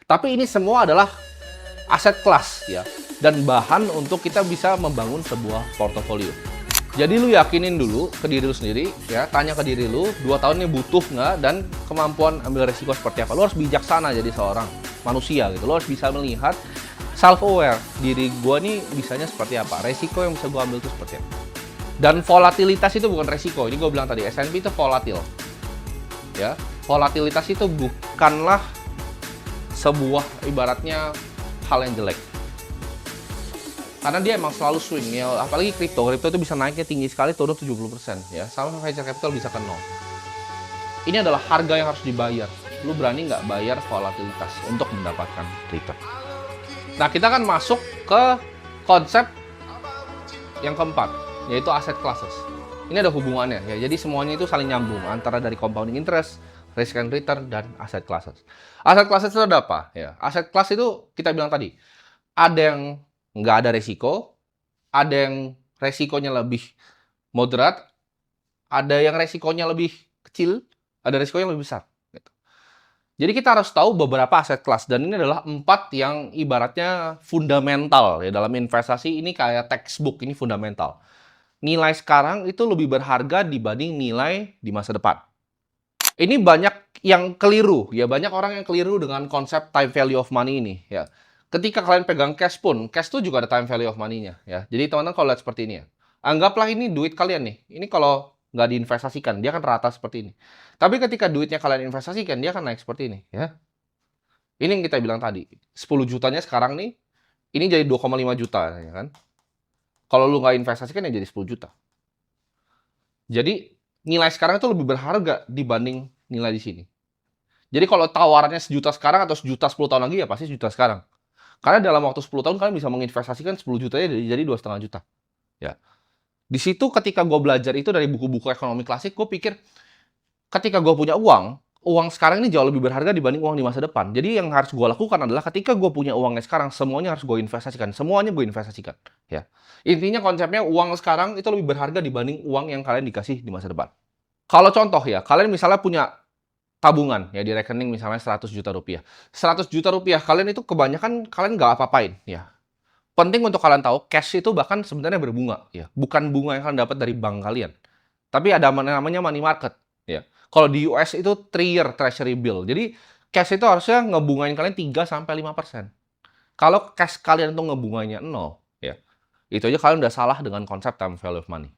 Tapi ini semua adalah aset kelas ya, dan bahan untuk kita bisa membangun sebuah portofolio. Jadi lu yakinin dulu ke diri lu sendiri ya, tanya ke diri lu 2 tahun ini butuh nggak, dan kemampuan ambil resiko seperti apa. Lu harus bijaksana jadi seorang manusia gitu. Lu harus bisa melihat self aware, diri gua nih bisanya seperti apa, resiko yang bisa gua ambil itu seperti apa. Dan volatilitas itu bukan resiko. Ini gue bilang tadi, S&P itu volatil. Ya, volatilitas itu bukanlah sebuah ibaratnya hal yang jelek. Karena dia emang selalu swing ya, apalagi kripto itu bisa naiknya tinggi sekali, turun 70% ya, sama venture capital bisa ke 0. Ini adalah harga yang harus dibayar. Lu berani nggak bayar volatilitas untuk mendapatkan return? Nah, kita akan masuk ke konsep yang keempat, yaitu aset classes. Ini ada hubungannya ya, jadi semuanya itu saling nyambung antara dari compounding interest, risk and return, dan aset classes. Aset classes itu ada apa? Ya, aset class itu kita bilang tadi, ada yang nggak ada resiko, ada yang resikonya lebih moderat, ada yang resikonya lebih kecil, ada resikonya lebih besar. Gitu. Jadi kita harus tahu beberapa aset kelas, dan ini adalah 4 yang ibaratnya fundamental ya dalam investasi. Ini kayak textbook, ini fundamental. Nilai sekarang itu lebih berharga dibanding nilai di masa depan. Ini banyak yang keliru ya, banyak orang yang keliru dengan konsep time value of money ini ya. Ketika kalian pegang cash pun, cash itu juga ada time value of money-nya ya. Jadi teman-teman kalau lihat seperti ini ya, anggaplah ini duit kalian nih. Ini kalau nggak diinvestasikan, dia akan rata seperti ini. Tapi ketika duitnya kalian investasikan, dia akan naik seperti ini ya. Ini yang kita bilang tadi, 10 jutanya sekarang nih, ini jadi 2,5 juta ya kan. Kalau lu nggak investasikan ya jadi 10 juta. Jadi nilai sekarang itu lebih berharga dibanding nilai di sini. Jadi kalau tawarannya 1 juta sekarang atau 1 juta 10 tahun lagi ya pasti 1 juta sekarang. Karena dalam waktu 10 tahun kalian bisa menginvestasikan 10 jutanya jadi 2,5 juta. Ya. Di situ ketika gue belajar itu dari buku-buku ekonomi klasik, gue pikir ketika gue punya uang sekarang ini jauh lebih berharga dibanding uang di masa depan. Jadi yang harus gue lakukan adalah ketika gue punya uangnya sekarang, semuanya harus gue investasikan. Semuanya gue investasikan. Ya. Intinya konsepnya uang sekarang itu lebih berharga dibanding uang yang kalian dikasih di masa depan. Kalau contoh ya, kalian misalnya punya tabungan ya di rekening misalnya 100 juta rupiah. 100 juta rupiah kalian itu kebanyakan kalian nggak apa-apain ya. Penting untuk kalian tahu, cash itu bahkan sebenarnya berbunga ya. Bukan bunga yang kalian dapat dari bank kalian. Tapi ada namanya money market ya. Kalau di US itu 3-year treasury bill. Jadi cash itu harusnya ngebungain kalian 3-5%. Kalau cash kalian itu ngebunganya 0 ya. Itu aja kalian udah salah dengan konsep time value of money.